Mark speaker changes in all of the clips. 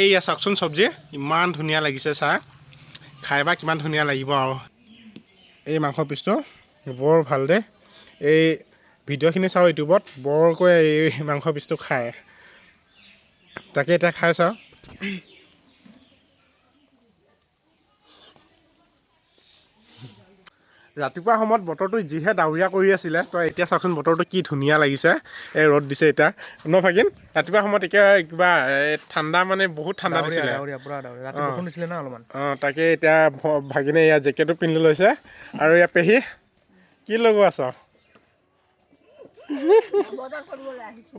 Speaker 1: এইয়া চাওকচোন চব্জি ইমান ধুনীয়া লাগিছে চাহ খাই বা কিমান ধুনীয়া লাগিব আৰু এই মাংস পিচটো বৰ ভাল দে এই ভিডিঅ'খিনি চাওঁ ইউটিউবত বৰকৈ এই মাংস পিচটো খায় তাকে এতিয়া খাই চাওঁ ৰাতিপুৱা সময়ত বতৰটো যিহে ডাৱৰীয়া কৰি আছিলে তো এতিয়া চাওকচোন বতৰটো কি ধুনীয়া লাগিছে এই ৰ'দ দিছে এতিয়া ন ভাগিন ৰাতিপুৱা সময়ত এতিয়া কিবা ঠাণ্ডা মানে বহুত ঠাণ্ডা দিছিলে অঁ তাকে এতিয়া ভাগিনে ইয়াৰ জেকেটো পিন্ধি লৈছে আৰু ইয়াৰ পেহী কি লগোৱা আছ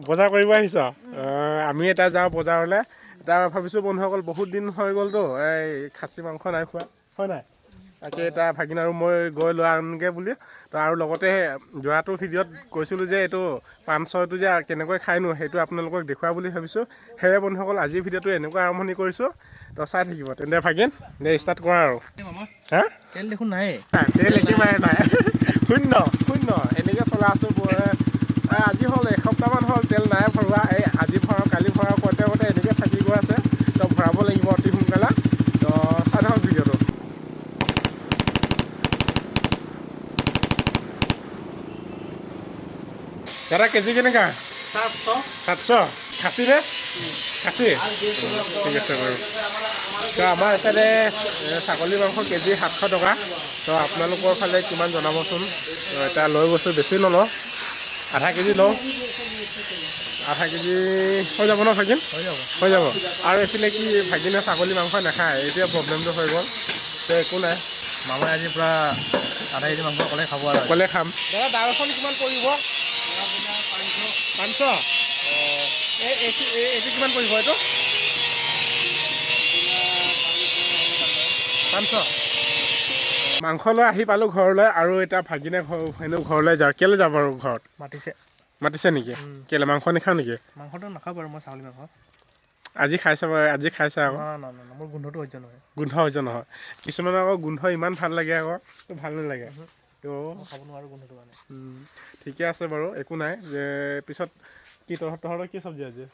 Speaker 1: বজাৰ কৰিব আহিছ আমি এতিয়া যাওঁ বজাৰলৈ এতিয়া ভাবিছোঁ বন্ধুসকল বহুত দিন হৈ গ'লতো এই খাচী মাংস নাই খোৱা হয় নাই তাকে এতিয়া ভাগিন আৰু মই গৈ লৈ আনোগৈ বুলি তো আৰু লগতে যোৱাটো ভিডিঅ'ত কৈছিলোঁ যে এইটো পাণ ছয়টো যে কেনেকৈ খাইনো সেইটো আপোনালোকক দেখুওৱা বুলি ভাবিছোঁ সেয়ে বন্ধুসকল আজিৰ ভিডিঅ'টো এনেকৈ আৰম্ভণি কৰিছোঁ তো চাই থাকিব তেন্তে ভাগিন দে ষ্টাৰ্ট কৰা আৰু হা
Speaker 2: তেল দেখোন নাই
Speaker 1: তেল একেবাৰে নাই শূন্য শূন্য এনেকৈ চলাই আছোঁ আজি হ'ল এসপ্তাহমান হ'ল তেল নাই ভৰোৱা এই আজি ভৰাওঁ কালি ভৰাওঁ কৰোঁতে কৰোঁতে এনেকৈ থাকি গৈ আছে তো ভৰাব লাগিব অতি সোনকালে তো চাই থাকক ভিডিঅ'টো দাদা কেজি কেনেকুৱা 700 খাচী নে খাচী ঠিক আছে বাৰু তো আমাৰ এইফালে ছাগলী মাংস কেজি 700 টকা তো আপোনালোকৰ ফালে কিমান জনাবচোন এতিয়া লৈ গৈছোঁ বেছি নলওঁ আধা কেজি লওঁ আধা কেজি হৈ যাব ন ভাগিন হৈ যাব আৰু এইফালে কি ভাগিনে ছাগলী মাংস নাখায় এতিয়া প্ৰব্লেমটো হৈ গ'ল তো একো নাই
Speaker 2: মামাই আজি পূৰা আধা কেজি মাংস অকলে খাব আৰু
Speaker 1: অকলে খাম দাদা দামখন কিমান পৰিব 500 এইটো কিমান পৰিব এইটো 500 মাংস লৈ আহি পালোঁ ঘৰলৈ আৰু এতিয়া ভাগিনে এনেও ঘৰলৈ যাওঁ কেলৈ যাব আৰু ঘৰত মাতিছে নেকি কেলৈ মাংস নাখাওঁ নেকি
Speaker 2: মাংসটো নাখাওঁ বাৰু মই ছাগলী মাংস
Speaker 1: আজি খাইছে আকৌ
Speaker 2: মোৰ গোন্ধটো সহ্য নহয়
Speaker 1: গোন্ধ সহ্য নহয় কিছুমানৰ আকৌ গোন্ধ ইমান ভাল লাগে আকৌ তো ভাল নালাগে তো
Speaker 2: খাব নোৱাৰোঁ গোন্ধটো মানে
Speaker 1: ঠিকে আছে বাৰু একো নাই যে পিছত কি তহঁতৰ কি চব্জি আজি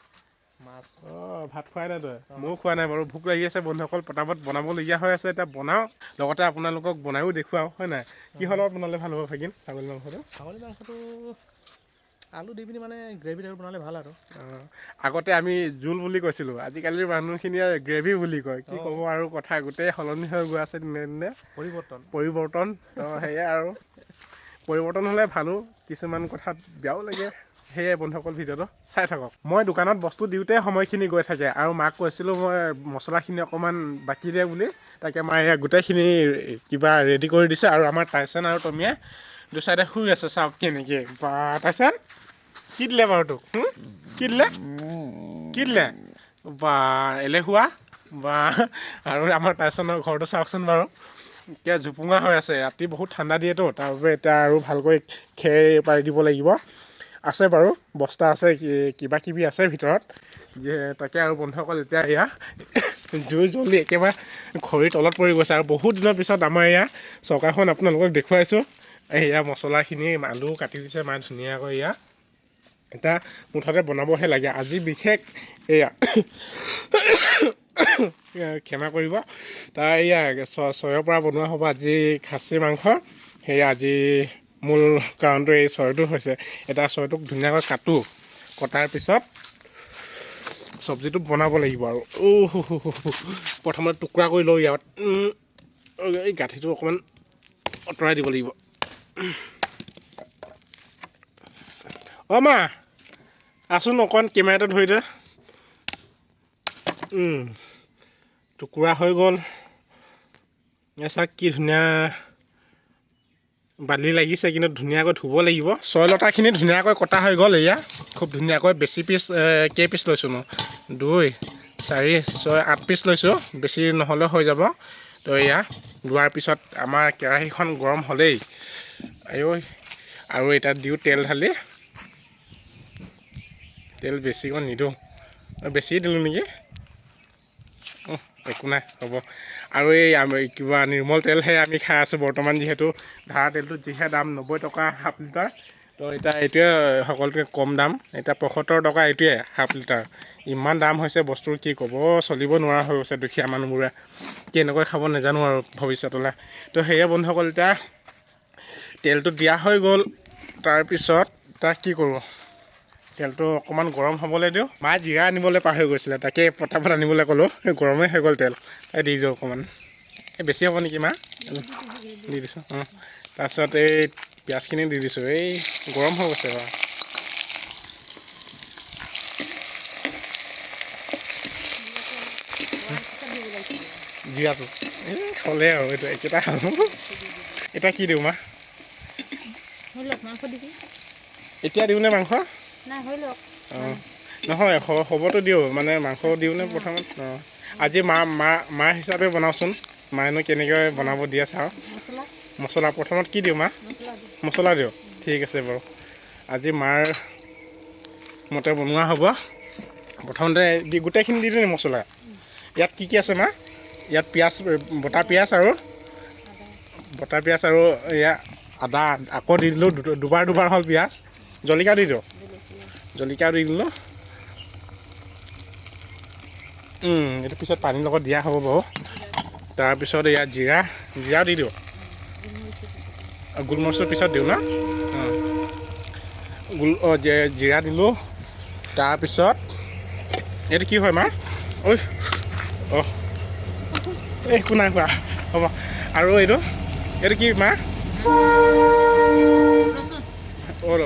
Speaker 2: মাছ
Speaker 1: অঁ ভাত খোৱাই নাই তই ময়ো খোৱা নাই বাৰু ভোক লাগি আছে বন্ধুসকল পটাপট বনাবলগীয়া হৈ আছে এতিয়া বনাওঁ লগতে আপোনালোকক বনায়ো দেখুৱাওঁ হয় নাই কি হ'লত বনালে ভাল হ'ব ভাগিন ছাগলী মাংসটো
Speaker 2: আলু দি পিনি মানে গ্ৰেভি টাইপ বনালে ভাল আৰু
Speaker 1: আগতে আমি জোল বুলি কৈছিলোঁ আজিকালিৰ মানুহখিনিয়ে গ্ৰেভি বুলি কয় কি ক'ব আৰু কথা গোটেই সলনি হৈ গৈ আছে দিনে দিনে পৰিৱৰ্তন তো সেয়াই আৰু পৰিৱৰ্তন হ'লে ভালো কিছুমান কথাত বেয়াও লাগে সেয়ে বন্ধুসকল ভিডিঅ'টো চাই থাকক মই দোকানত বস্তু দিওঁতে সময়খিনি গৈ থাকে আৰু মাক কৈছিলোঁ মই মছলাখিনি অকণমান বাকী দিয়ে বুলি তাকে মায়ে গোটেইখিনি কিবা ৰেডি কৰি দিছে আৰু আমাৰ টাইচন আৰু টমিয়ে দুচাইডে শুই আছে চাওক কেনেকৈ বা টাইচন কি দিলে বাৰু তোক কি দিলে বা এলেহুৱা বা আৰু আমাৰ টাইচনৰ ঘৰটো চাওকচোন বাৰু এতিয়া জোপোঙা হৈ আছে ৰাতি বহুত ঠাণ্ডা দিয়েতো তাৰ বাবে এতিয়া আৰু ভালকৈ খেৰ পাৰি দিব লাগিব আছে বাৰু বস্তা আছে কিবা কিবি আছে ভিতৰত যে তাকে আৰু বন্ধুসকল এতিয়া এয়া জুই জ্বলি একেবাৰে খৰিৰ তলত পৰি গৈছে আৰু বহুত দিনৰ পিছত আমাৰ এয়া চৌকাখন আপোনালোকক দেখুৱাইছোঁ এয়া মছলাখিনি আলু কাটি দিছে মায়ে ধুনীয়াকৈ এয়া এতিয়া মুঠতে বনাবহে লাগে আজি বিশেষ এয়া ক্ষমা কৰিব তাৰ এয়া চয়ৰ পৰা বনোৱা হ'ব আজি খাচী মাংস সেয়া আজি মূল কাৰণটো এই চয়টো হৈছে এটা চয়টোক ধুনীয়াকৈ কটাৰ পিছত চব্জিটো বনাব লাগিব আৰু প্ৰথমতে টুকুৰা কৰি লওঁ ইয়াত এই গাঁঠিটো অকণমান আঁতৰাই দিব লাগিব অঁ মা আছোন অকণমান কেমেৰাটো ধৰি দে টুকুৰা হৈ গ'ল চাওক কি ধুনীয়া বালি লাগিছে কিন্তু ধুনীয়াকৈ ধুব লাগিব ছয়লতাখিনি ধুনীয়াকৈ কটা হৈ গ'ল এয়া খুব ধুনীয়াকৈ বেছি পিচ কেই পিচ লৈছোঁ মই 2 4 6 8 পিচ লৈছোঁ বেছি নহ'লেও হৈ যাব তো এয়া লোৱাৰ পিছত আমাৰ কেৰাহীখন গৰম হ'লেই আৰু এতিয়া দিওঁ তেল ঢালি তেল বেছিকৈ নিদিওঁ বেছি দিলোঁ নেকি একো নাই হ'ব আৰু এই কিবা নিৰ্মল তেলহে আমি খাই আছোঁ বৰ্তমান যিহেতু ধাৰা তেলটো যিহে দাম 90 টকা হাফ লিটাৰ তো তো এতিয়া এইটোৱে সকলোতকৈ কম দাম এতিয়া 75 টকা এইটোৱে হাফ লিটাৰ ইমান দাম হৈছে বস্তুৰ কি ক'ব চলিব নোৱাৰা হৈ গৈছে দুখীয়া মানুহবোৰে কেনেকৈ খাব নাজানো আৰু ভৱিষ্যতলৈ তো সেয়ে বন্ধুসকল এতিয়া তেলটো দিয়া হৈ গ'ল তাৰপিছত তাক কি কৰোঁ তেলটো অকণমান গৰম হ'বলৈ দিওঁ মায়ে জিৰা আনিবলৈ পাহৰি গৈছিলে তাকে পটাপট আনিবলৈ ক'লোঁ গৰমেই হৈ গ'ল তেল এই দি দিওঁ অকণমান এই বেছি হ'ব নেকি মা দি দিছোঁ তাৰপিছত এই পিঁয়াজখিনি দি দিছোঁ এই গৰম হৈ গৈছে বাৰু জিৰাটো এই হ'লে আৰু এইটো একেটা এতিয়া কি দিওঁ মা এতিয়া দিওঁনে মাংস অঁ নহয় হ'বতো দিওঁ মানে মাংস দিওঁনে প্ৰথমত অঁ আজি মা হিচাপে বনাওঁচোন মায়েনো কেনেকৈ বনাব দিয়ে চাওঁ মছলা প্ৰথমত কি দিওঁ মা মছলা দিওঁ ঠিক আছে বাৰু আজি মাৰ মতে বনোৱা হ'ব প্ৰথমতে গোটেইখিনি দি দিওঁ মছলা ইয়াত কি আছে মা ইয়াত পিঁয়াজ বটা পিঁয়াজ আৰু এয়া আদা আকৌ দি দিলোঁ দুবাৰ হ'ল পিঁয়াজ জলকীয়া দি দিওঁ জলকীয়াও দি দিলোঁ এইটো পিছত পানীৰ লগত দিয়া হ'ব বাৰু তাৰপিছত ইয়াত জিৰা দি দিওঁ গোলমৰিচৰ পিছত দিওঁ ন জিৰা দিলোঁ তাৰপিছত এইটো কি হয় মা ঐ অঁ এই একো নাই খোৱা হ'ব আৰু এইটো কি মা অঁ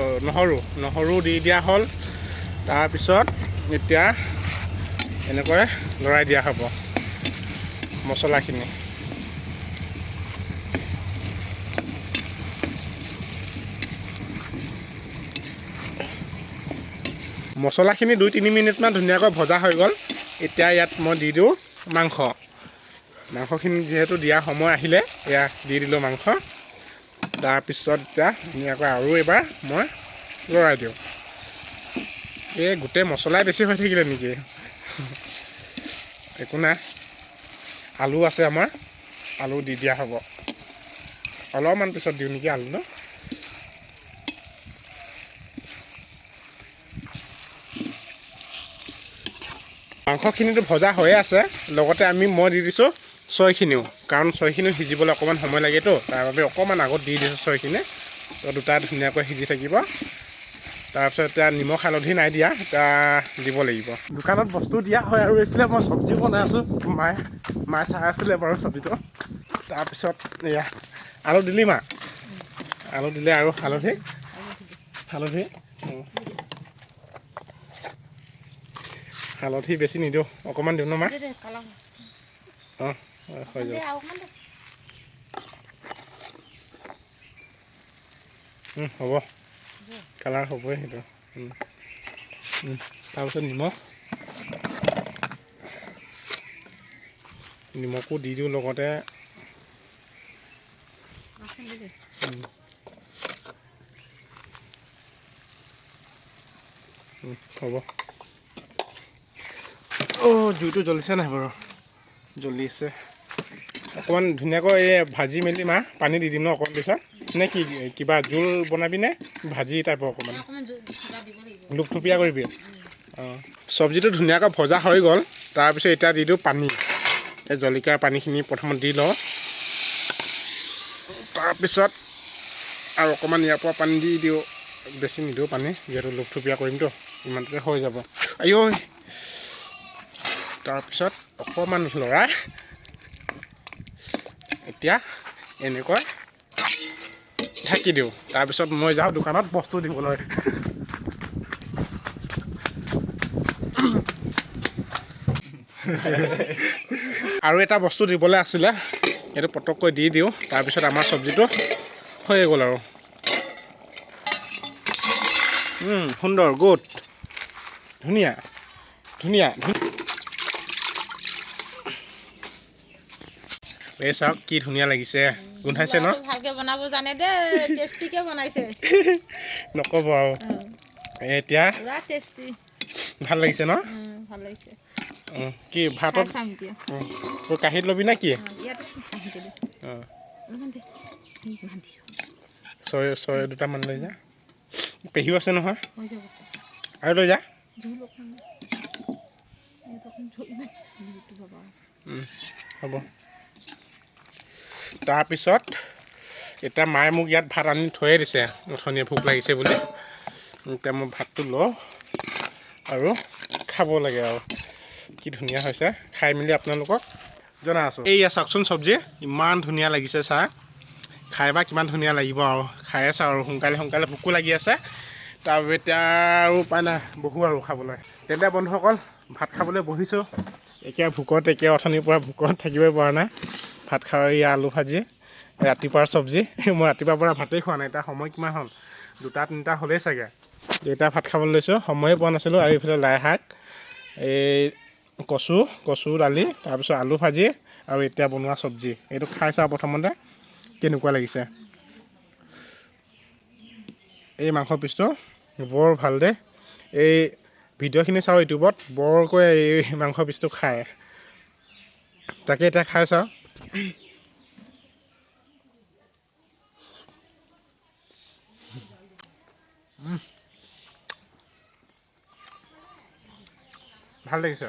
Speaker 1: নহৰু দি দিয়া হ'ল তাৰপিছত এতিয়া এনেকৈ লৰাই দিয়া হ'ব মছলাখিনি মছলাখিনি 2-3 মিনিটমান ধুনীয়াকৈ ভজা হৈ গ'ল এতিয়া ইয়াত মই দি দিওঁ মাংসখিনি যিহেতু দিয়া সময় আহিলে এয়া দি দিলোঁ মাংস তাৰপিছত এতিয়া ধুনীয়াকৈ আৰু এবাৰ মই লৰাই দিওঁ এই গোটেই মছলাই বেছি হৈ থাকিলে নেকি একো নাই আলু আছে আমাৰ আলু দি দিয়া হ'ব অলপমান পিছত দিওঁ নেকি আলু ন মাংসখিনিতো ভজা হৈয়ে আছে লগতে মই দি দিছোঁ চয়খিনিও কাৰণ চয়খিনিও সিজিবলৈ অকণমান সময় লাগেতো তাৰ বাবে অকণমান আগত দি দিছোঁ চয়খিনি তো দুটা ধুনীয়াকৈ সিজি থাকিব তাৰপিছত এতিয়া নিমখ হালধি নাই দিয়া এতিয়া দিব লাগিব দোকানত বস্তু দিয়া হয় আৰু এইফালে মই চব্জি বনাই আছোঁ মায়ে চাই আছিলে বাৰু চব্জিটো তাৰপিছত এয়া আলু দিলি মা আলু দিলে আৰু হালধি বেছি নিদিওঁ অকণমান দিওঁ ন মা অঁ হৈ যাব হ'ব কালাৰ হ'বই সেইটো তাৰপিছত নিমখো দি দিওঁ লগতে হ'ব জুইটো জ্বলিছে নাই বাৰু জ্বলি আছে অকণমান ধুনীয়াকৈ এই ভাজি মেলি মা পানী দি দিম ন অকণমান পিছত নে কি কিবা জোল বনাবি নে ভাজি টাইপৰ অকণমান লুপথুপীয়া কৰিবি অঁ চব্জিটো ধুনীয়াকৈ ভজা হৈ গ'ল তাৰপিছত এতিয়া দি দিওঁ পানী এই জলকীয়াৰ পানীখিনি প্ৰথমত দি লওঁ তাৰপিছত আৰু অকণমান ইয়াৰ পৰা পানী দি দিওঁ বেছি নিদিওঁ পানী যিহেতু লুপথুপীয়া কৰিমতো ইমানটোতে হৈ যাব আইঐ তাৰপিছত অকণমান লৰাই এতিয়া এনেকৈ ঢাকি দিওঁ তাৰপিছত মই যাওঁ দোকানত বস্তু দিবলৈ আৰু এটা বস্তু দিবলৈ আছিলে এইটো পটককৈ দি দিওঁ তাৰপিছত আমাৰ চব্জিটো হৈয়ে গ'ল আৰু সুন্দৰ গুড ধুনীয়া এই চাওক কি ধুনীয়া লাগিছে গোন্ধাইছে ন
Speaker 3: ভালকে বনাব জানে দে টেষ্টিকে বনাইছে
Speaker 1: নক'ব আৰু এতিয়া
Speaker 3: পুৰা টেষ্টি
Speaker 1: ভাল লাগিছে ন
Speaker 3: ভাল লাগিছে
Speaker 1: কি ভাতত তোৰ কাঁহীত ল'বি নে কি ছয় দুটামান লৈ যা পেহিও আছে নহয়
Speaker 3: হৈ যাব
Speaker 1: আৰু লৈ যা
Speaker 3: জোল অকণ ইয়াত অকণ জোল নাই জোলটো বাবা আছে
Speaker 1: হ'ব তাৰপিছত এতিয়া মায়ে মোক ইয়াত ভাত আনি থৈয়ে দিছে অথনিয়ে ভোক লাগিছে বুলি এতিয়া মই ভাতটো লওঁ আৰু খাব লাগে আৰু কি ধুনীয়া হৈছে খাই মেলি আপোনালোকক জনা আছোঁ এইয়া চাওকচোন চব্জি ইমান ধুনীয়া লাগিছে চাহ খাই বা কিমান ধুনীয়া লাগিব আৰু খাই আছে আৰু সোনকালে ভোকো লাগি আছে তাৰবাবে এতিয়া আৰু উপায় নাই বহো আৰু খাবলৈ তেন্তে বন্ধুসকল ভাত খাবলৈ বহিছোঁ এতিয়া একে অথনিৰ পৰা ভোকত থাকিবই পৰা নাই ভাত খাওঁ এয়া আলু ভাজি ৰাতিপুৱাৰ চব্জি মই ৰাতিপুৱাৰ পৰা ভাতেই খোৱা নাই এতিয়া সময় কিমান হ'ল 2-3টা হ'লেই চাগে এতিয়া ভাত খাবলৈ লৈছোঁ সময়ে পোৱা নাছিলোঁ আৰু এইফালে লাই শাক এই কচু দালি তাৰপিছত আলু ভাজি আৰু এতিয়া বনোৱা চব্জি এইটো খাই চাওঁ প্ৰথমতে কেনেকুৱা লাগিছে এই মাংস পিচটো বৰ ভাল দেই এই ভিডিঅ'খিনি চাওঁ ইউটিউবত বৰকৈ এই মাংস পিচটো খায় তাকে এতিয়া খাই চাওঁ ভাল লাগিছে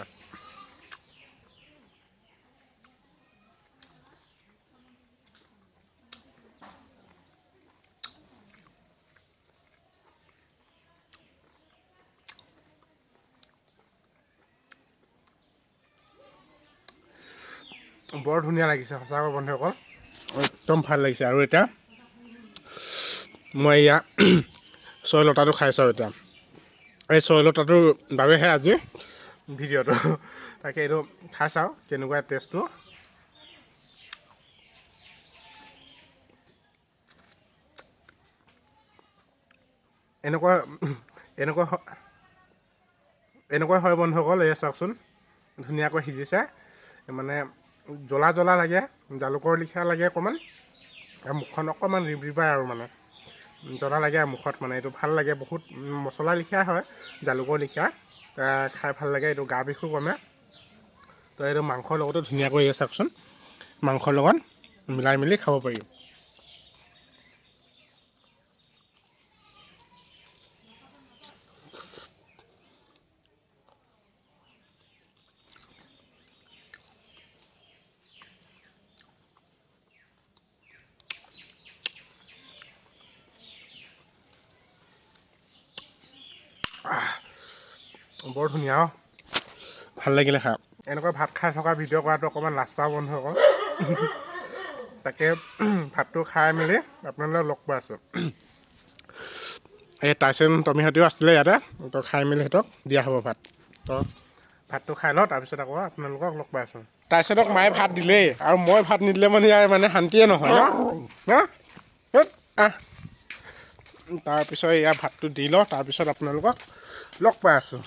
Speaker 1: বৰ ধুনীয়া লাগিছে সঁচাকৈ বন্ধুসকল একদম ভাল লাগিছে আৰু এতিয়া মই এয়া ছয়লতাটো খাই চাওঁ এতিয়া এই ছয়লতাটোৰ বাবেহে আজি ভিডিঅ'টো তাকে এইটো খাই চাওঁ কেনেকুৱা টেষ্টটো এনেকুৱা হয় বন্ধুসকল এয়া চাওকচোন ধুনীয়াকৈ সিজিছে মানে জ্বলা লাগে জালুকৰ লিখা লাগে অকণমান আৰু মুখখন অকণমান ৰিবাই আৰু মানে জ্বলা লাগে আৰু মুখত মানে এইটো ভাল লাগে বহুত মছলা লিখা হয় জালুকৰ লিখা খাই ভাল লাগে এইটো গা বিষো কমে তো এইটো মাংসৰ লগতো ধুনীয়াকৈ এয়া চাওকচোন মাংসৰ লগত মিলাই মেলি খাব পাৰি বৰ ধুনীয়া ভাল লাগিলে খাই এনেকুৱা ভাত খাই থকা ভিডিঅ' কৰাটো অকণমান লাজ পাওঁ বন্ধুসকল তাকে ভাতটো খাই মেলি আপোনালোকক লগ পাই আছোঁ এই টাইচন টমিহঁতেও আছিলে ইয়াতে তো খাই মেলি সিহঁতক দিয়া হ'ব ভাত তো ভাতটো খাই লওঁ তাৰপিছত আকৌ আপোনালোকক লগ পাই আছোঁ টাইচনক মায়ে ভাত দিলেই আৰু মই ভাত নিদিলে মানে ইয়াৰ মানে শান্তিয়ে নহয় ন তাৰপিছত ইয়াৰ ভাতটো দি লওঁ তাৰপিছত আপোনালোকক লগ পাই আছোঁ